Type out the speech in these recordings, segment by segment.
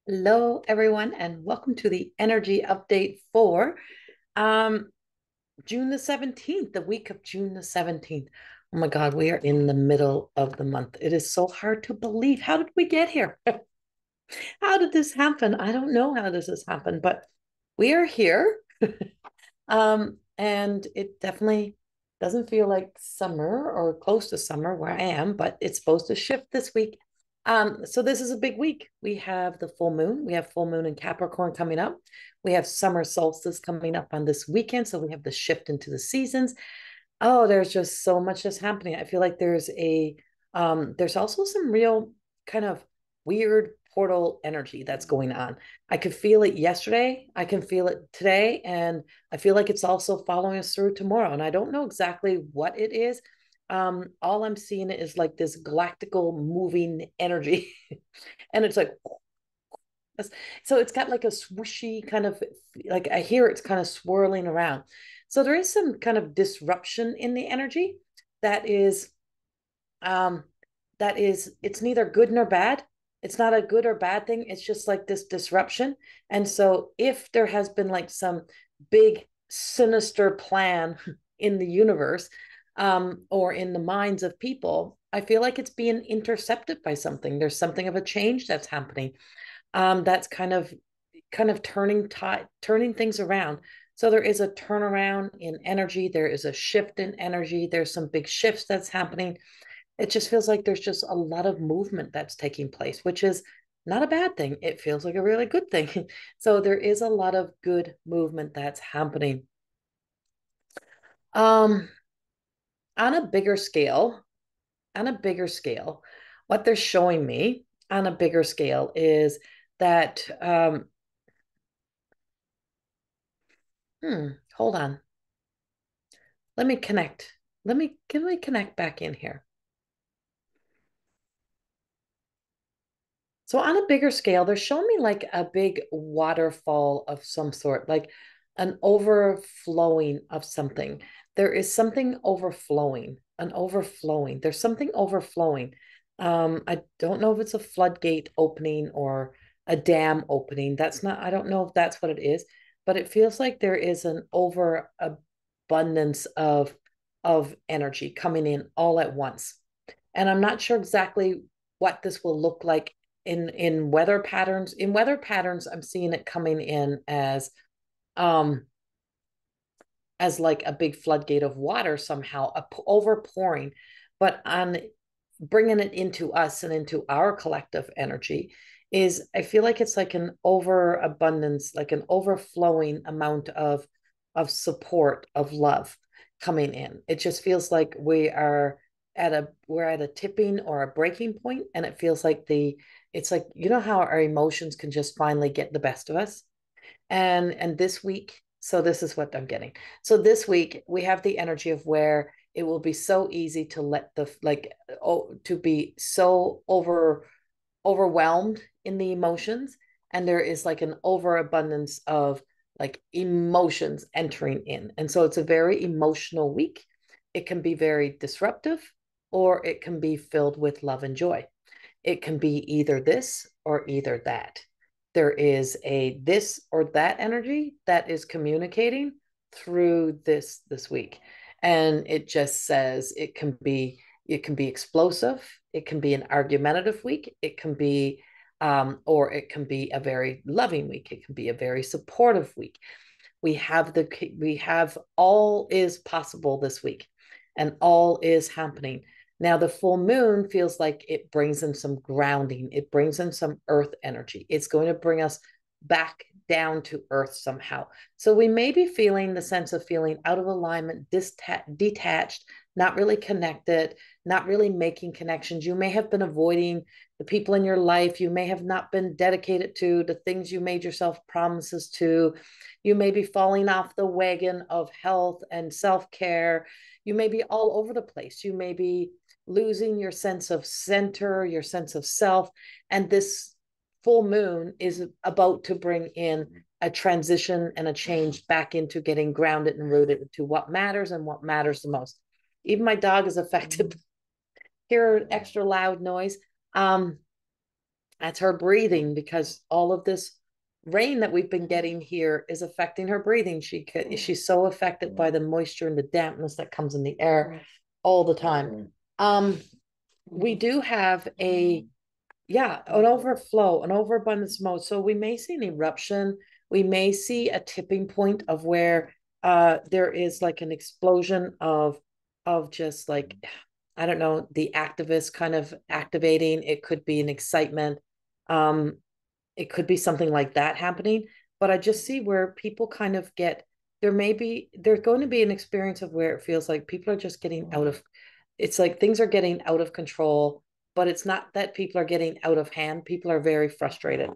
Hello, everyone, and welcome to the energy update for um, June the 17th, the week of June the 17th. Oh my God, we are in the middle of the month. It is so hard to believe. How did we get here? How did this happen? I don't know how this has happened, but we are here. And it definitely doesn't feel like summer or close to summer where I am, but it's supposed to shift this week. So this is a big week. We have the full moon. We have full moon in Capricorn coming up. We have summer solstice coming up on this weekend. So we have the shift into the seasons. Oh, there's just so much that's happening. I feel like there's also some real kind of weird portal energy that's going on. I could feel it yesterday. I can feel it today. And I feel like it's also following us through tomorrow. And I don't know exactly what it is. All I'm seeing is like this galactical moving energy. And it's like, so it's got like a swooshy kind of, like I hear it's kind of swirling around. So there is some kind of disruption in the energy that is um it's neither good nor bad. It's not a good or bad thing. It's just like this disruption. And so if there has been like some big sinister plan in the universe, or in the minds of people, I feel like it's being intercepted by something. There's something of a change that's happening, that's kind of turning things around. So there is a turnaround in energy. There is a shift in energy. There's some big shifts that's happening. It just feels like there's just a lot of movement that's taking place, which is not a bad thing. It feels like a really good thing. So there is a lot of good movement that's happening. Um, on a bigger scale, on a bigger scale, what they're showing me on a bigger scale is that hold on. Let me connect. Can we connect back in here? So on a bigger scale, they're showing me like a big waterfall of some sort, like an overflowing of something. There is something overflowing, an overflowing. There's something overflowing. I don't know if it's a floodgate opening or a dam opening. I don't know if that's what it is, but it feels like there is an overabundance of energy coming in all at once. And I'm not sure exactly what this will look like in weather patterns. In weather patterns, I'm seeing it coming in um as like a big floodgate of water somehow, overpouring, but on bringing it into us and into our collective energy is, I feel like it's like an overabundance, like an overflowing amount of support, of love coming in. It just feels like we're at a tipping or a breaking point, and it feels like it's like, you know how our emotions can just finally get the best of us. And this week, so this is what I'm getting. So this week we have the energy of where it will be so easy to let the like, oh, to be so overwhelmed in the emotions, and there is like an overabundance of like emotions entering in. And so it's a very emotional week. It can be very disruptive, or it can be filled with love and joy. It can be either this or either that. There is a this or that energy that is communicating through this week. And it just says it can be explosive, it can be an argumentative week, it can be or it can be a very loving week, it can be a very supportive week. We have all is possible this week, and all is happening. Now the full moon feels like it brings in some grounding, it brings in some earth energy. It's going to bring us back down to earth somehow. So we may be feeling the sense of feeling out of alignment, detached, not really connected, not really making connections. You may have been avoiding the people in your life. You may have not been dedicated to the things you made yourself promises to. You may be falling off the wagon of health and self-care. You may be all over the place. You may be losing your sense of center, your sense of self. And this full moon is about to bring in a transition and a change back into getting grounded and rooted to what matters and what matters the most. Even my dog is affected. Hear extra loud noise. Um, That's her breathing, because all of this rain that we've been getting here is affecting her breathing. She's so affected by the moisture and the dampness that comes in the air all the time. We do have an overflow, an overabundance mode. So we may see an eruption. We may see a tipping point of where there is like an explosion of just like, I don't know, the activists kind of activating. It could be an excitement. Um, it could be something like that happening. But I just see where people kind of get, there's going to be an experience of where it feels like people are just getting out of, it's like things are getting out of control, but it's not that people are getting out of hand. People are very frustrated.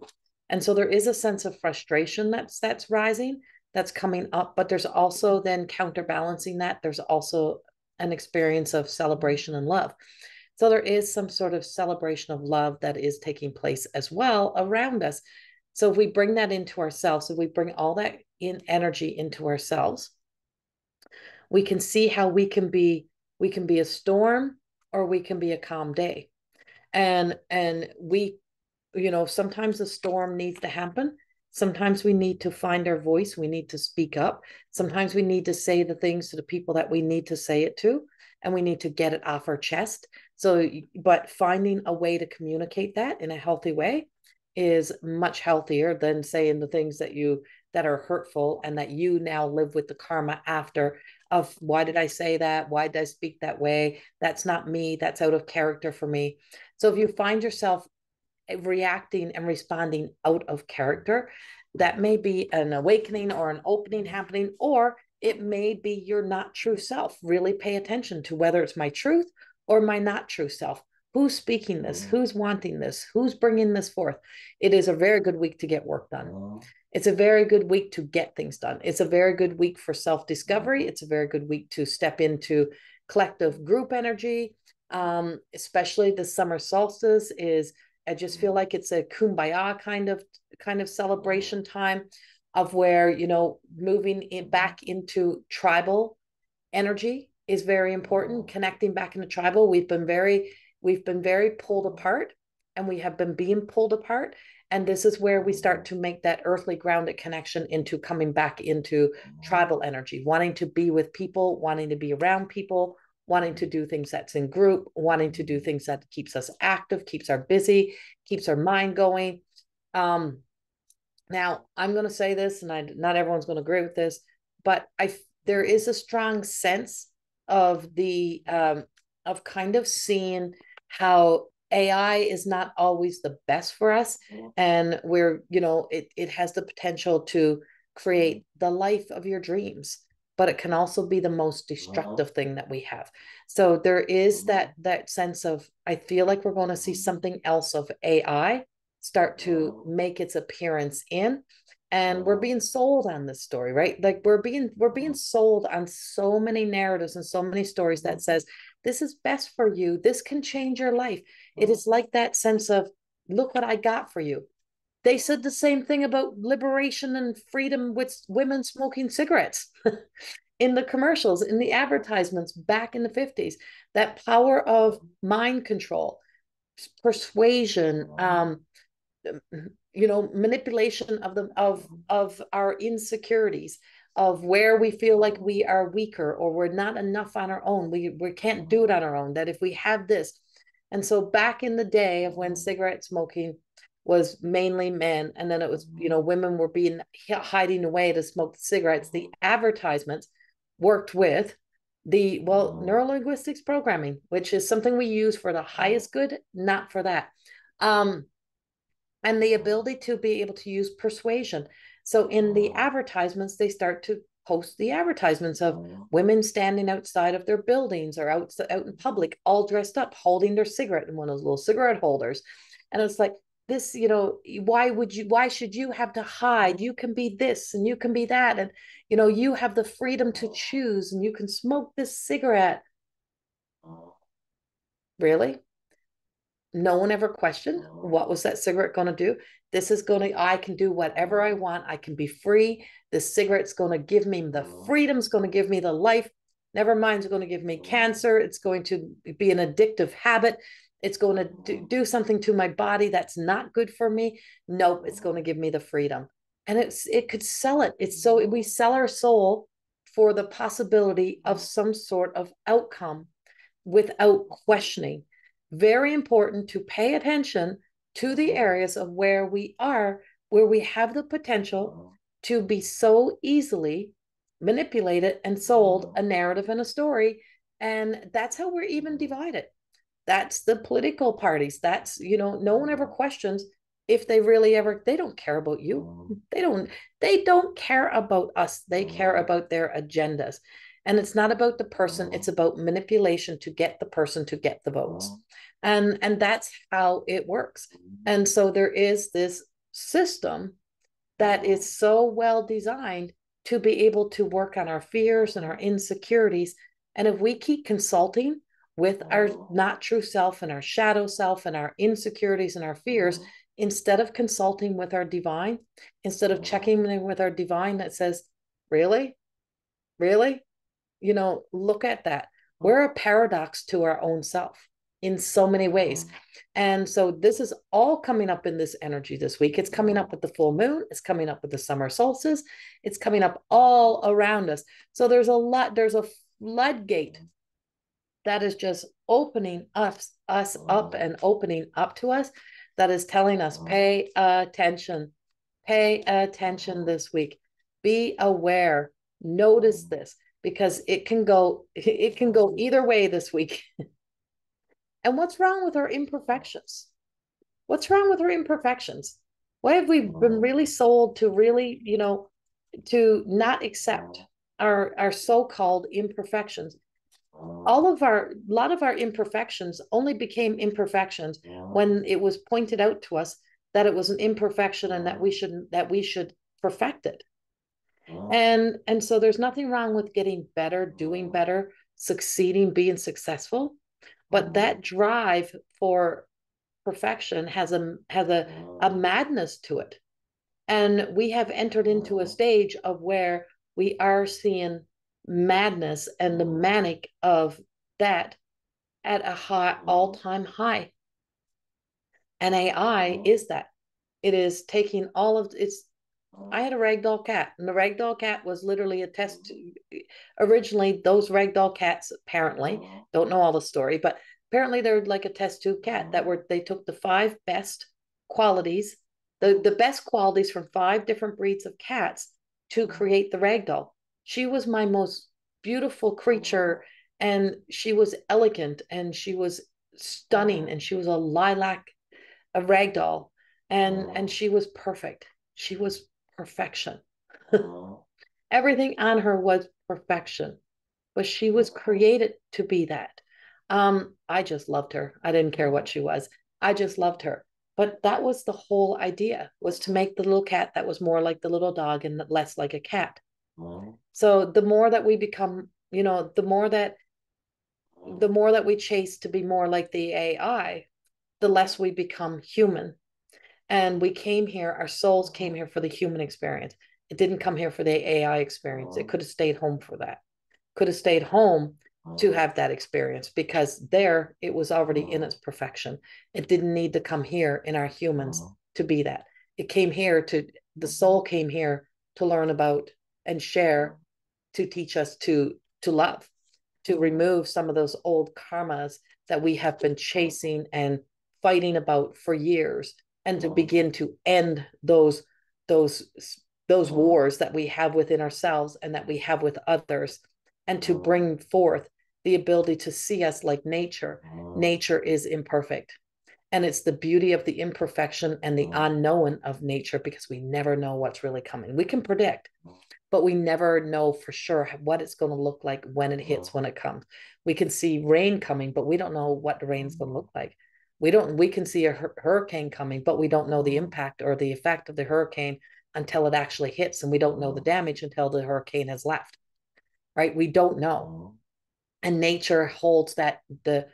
And so there is a sense of frustration that's rising, that's coming up, but there's also then counterbalancing that. There's also an experience of celebration and love. So there is some sort of celebration of love that is taking place as well around us. So if we bring that into ourselves, if we bring all that in energy into ourselves, we can see how we can be a storm, or we can be a calm day. And we, sometimes the storm needs to happen. Sometimes we need to find our voice. We need to speak up. Sometimes we need to say the things to the people that we need to say it to, and we need to get it off our chest. So, but finding a way to communicate that in a healthy way is much healthier than saying the things that are hurtful, and that you now live with the karma after of, why did I say that? Why did I speak that way? That's not me. That's out of character for me. So if you find yourself reacting and responding out of character, that may be an awakening or an opening happening, or it may be your not true self. Really pay attention to whether it's my truth or my not true self. Who's speaking this? Who's wanting this? Who's bringing this forth? It is a very good week to get work done. It's a very good week to get things done. It's a very good week for self-discovery. It's a very good week to step into collective group energy. Especially the summer solstice is, I just feel like it's a kumbaya kind of celebration time, of where, moving back into tribal energy is very important. Connecting back into tribal. We've been very pulled apart, and we have been being pulled apart. And this is where we start to make that earthly grounded connection into coming back into tribal energy, wanting to be with people, wanting to be around people, wanting to do things that's in group, wanting to do things that keeps us active, keeps our busy, keeps our mind going. Um, Now, I'm going to say this, and not everyone's going to agree with this, but there is a strong sense of of kind of seeing how AI is not always the best for us, and where it has the potential to create the life of your dreams, but it can also be the most destructive thing that we have. So there is that sense of, I feel like we're going to see something else of AI start to make its appearance in, and we're being sold on this story, right? Like we're being sold on so many narratives and so many stories that says this is best for you, this can change your life. It is like that sense of, look what I got for you. They said the same thing about liberation and freedom with women smoking cigarettes in the commercials, in the advertisements back in the 50s. That power of mind control, persuasion, manipulation of our insecurities, of where we feel like we are weaker, or we're not enough on our own, we can't do it on our own, that if we have this. And so back in the day of when cigarette smoking was mainly men, and then it was, women were being hiding away to smoke cigarettes, the advertisements worked with the, well, neurolinguistics programming, which is something we use for the highest good, not for that. And the ability to be able to use persuasion. So in the advertisements, they start to post the advertisements of women standing outside of their buildings, or out in public, all dressed up, holding their cigarette in one of those little cigarette holders. And it's like, this, why should you have to hide? You can be this and you can be that. And, you have the freedom to choose, and you can smoke this cigarette. Really? No one ever questioned, what was that cigarette going to do? I can do whatever I want. I can be free. This cigarette's going to give me the freedom's going to give me the life. Never mind, it's going to give me cancer. It's going to be an addictive habit. It's going to do something to my body that's not good for me. Nope, it's going to give me the freedom. And it could sell it. It's so we sell our soul for the possibility of some sort of outcome without questioning. Very important to pay attention to the areas of where we are, where we have the potential to be so easily manipulated and sold a narrative and a story. And that's how we're even divided. That's the political parties. That's, no one ever questions if they really ever, they don't care about you. They don't care about us. They care about their agendas. And it's not about the person, it's about manipulation to get the person to get the votes. And that's how it works. And so there is this system that is so well designed to be able to work on our fears and our insecurities. And if we keep consulting with our not true self and our shadow self and our insecurities and our fears, instead of consulting with our divine, instead of checking in with our divine that says, really? Really? Look at that. We're a paradox to our own self in so many ways. And so this is all coming up in this energy this week. It's coming up with the full moon. It's coming up with the summer solstice. It's coming up all around us. So there's a floodgate that is just opening us up and opening up to us, that is telling us, pay attention this week. Be aware. Notice this, because it can go either way this week. And what's wrong with our imperfections? What's wrong with our imperfections? Why have we been really sold to really, to not accept our so-called imperfections? A lot of our imperfections only became imperfections when it was pointed out to us that it was an imperfection and that we should perfect it. And so there's nothing wrong with getting better, doing better, succeeding, being successful, but that drive for perfection has a madness to it. And we have entered into a stage of where we are seeing madness and the manic of that at a high, all-time high. And AI is that. It is taking all of its. I had a ragdoll cat, and the ragdoll cat was literally a test. Originally, those ragdoll cats apparently don't know all the story, but apparently they're like a test tube cat they took the 5 best qualities, the best qualities from 5 different breeds of cats to create the ragdoll. She was my most beautiful creature, and she was elegant, and she was stunning, and she was a ragdoll, and she was perfect. She was perfection. Everything on her was perfection, but she was created to be that. I just loved her. I didn't care what she was. I just loved her. But that was the whole idea, was to make the little cat that was more like the little dog and less like a cat. So the more that we become, the more that we chase to be more like the AI, the less we become human. And we came here, our souls came here for the human experience. It didn't come here for the AI experience. It could have stayed home for that. Could have stayed home to have that experience, because there it was already in its perfection. It didn't need to come here in our humans to be that. The soul came here to learn about and share, to teach us to love, to remove some of those old karmas that we have been chasing and fighting about for years, and to begin to end those wars that we have within ourselves and that we have with others, and to bring forth the ability to see us like nature. Nature is imperfect, and it's the beauty of the imperfection and the unknown of nature, because we never know what's really coming. We can predict, but we never know for sure what it's going to look like when it hits, when it comes. We can see rain coming, but we don't know what the rain's going to look like. We can see a hurricane coming, but we don't know the impact or the effect of the hurricane until it actually hits, and we don't know the damage until the hurricane has left, right? We don't know. And nature holds that the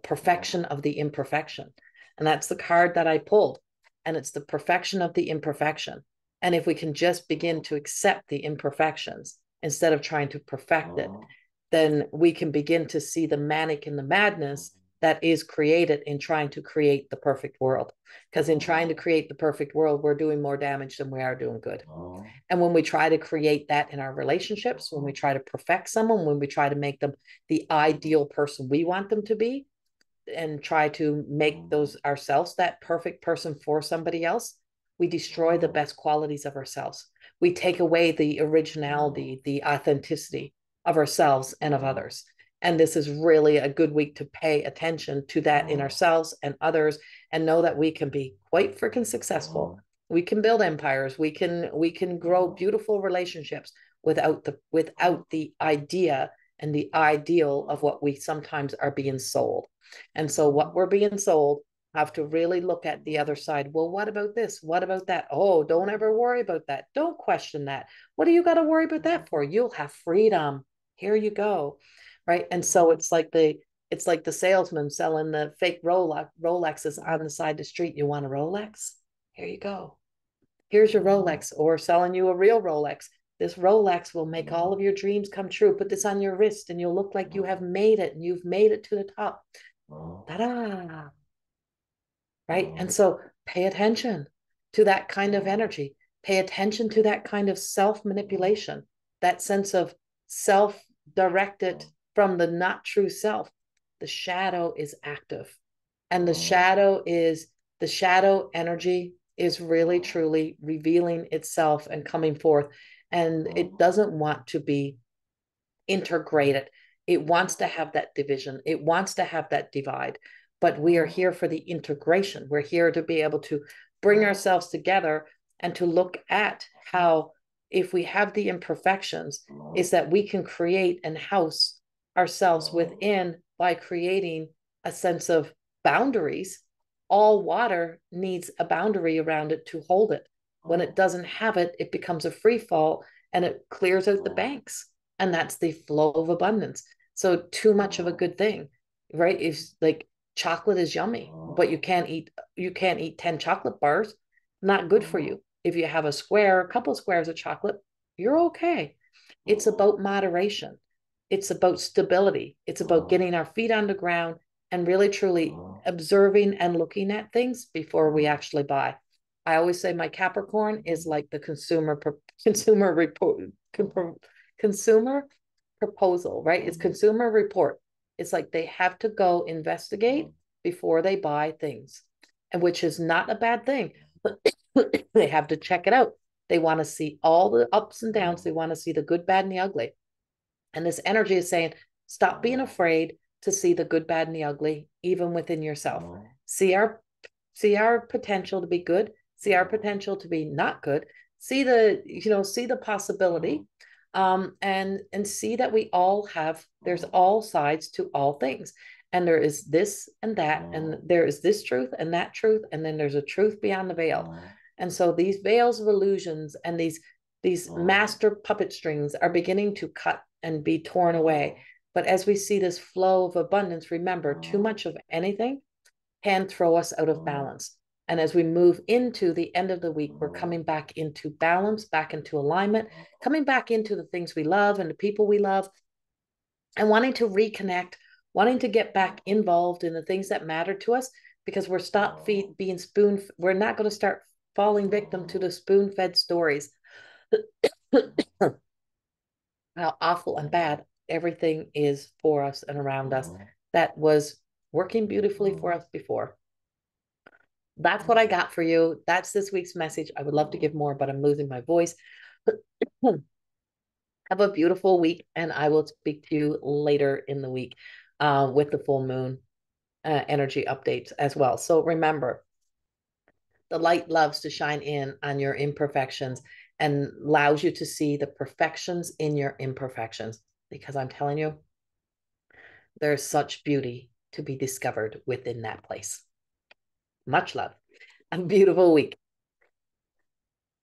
perfection of the imperfection. And that's the card that I pulled. And it's the perfection of the imperfection. And if we can just begin to accept the imperfections instead of trying to perfect it, then we can begin to see the manic and the madness that is created in trying to create the perfect world. Because in trying to create the perfect world, we're doing more damage than we are doing good. And when we try to create that in our relationships, when we try to perfect someone, when we try to make them the ideal person we want them to be, and try to make those ourselves that perfect person for somebody else, we destroy the best qualities of ourselves. We take away the originality, the authenticity of ourselves and of others. And this is really a good week to pay attention to that in ourselves and others, and know that we can be quite freaking successful. We can build empires. We can grow beautiful relationships without the idea and the ideal of what we sometimes are being sold. And so what we're being sold, have to really look at the other side. Well, what about this? What about that? Oh, don't ever worry about that. Don't question that. What do you got to worry about that for? You'll have freedom. Here you go. Right. And so it's like the salesman selling the fake Rolexes on the side of the street. You want a Rolex? Here you go. Here's your Rolex, or selling you a real Rolex. This Rolex will make all of your dreams come true. Put this on your wrist and you'll look like you have made it, and you've made it to the top. Ta-da. Right? And so pay attention to that kind of energy. Pay attention to that kind of self-manipulation, that sense of self-directed from the not true self. The shadow is active. And the shadow energy is really truly revealing itself and coming forth. And it doesn't want to be integrated. It wants to have that division. It wants to have that divide. But we are here for the integration. We're here to be able to bring ourselves together and to look at how, if we have the imperfections, is that we can create and house ourselves within by creating a sense of boundaries. All water needs a boundary around it to hold it. When it doesn't have it, it becomes a free fall and it clears out the banks. And that's the flow of abundance. So too much of a good thing, right? If like chocolate is yummy, but you can't eat 10 chocolate bars. Not good for you. If you have a couple squares of chocolate, you're okay. It's about moderation. It's about stability. It's about getting our feet on the ground and really truly observing and looking at things before we actually buy. I always say my Capricorn is like the consumer proposal, right? It's consumer report. It's like they have to go investigate before they buy things, and which is not a bad thing. They have to check it out. They want to see all the ups and downs. They want to see the good, bad, and the ugly. And this energy is saying, stop being afraid to see the good, bad, and the ugly, even within yourself. See our potential to be good. See our potential to be not good. See the possibility, and see that we all have. There's all sides to all things, and there is this and that, and there is this truth and that truth, and then there's a truth beyond the veil. And so these veils of illusions and these master puppet strings are beginning to cut and be torn away. But as we see this flow of abundance, remember, too much of anything can throw us out of balance. And as we move into the end of the week, we're coming back into balance, back into alignment, coming back into the things we love and the people we love, and wanting to reconnect, wanting to get back involved in the things that matter to us, because we're not going to start falling victim to the spoon-fed stories. How awful and bad everything is for us and around us that was working beautifully for us before. That's what I got for you. That's this week's message. I would love to give more, but I'm losing my voice. Have a beautiful week, and I will speak to you later in the week with the full moon energy updates as well. So remember, the light loves to shine in on your imperfections and allows you to see the perfections in your imperfections, because I'm telling you, there's such beauty to be discovered within that place. Much love. A beautiful week.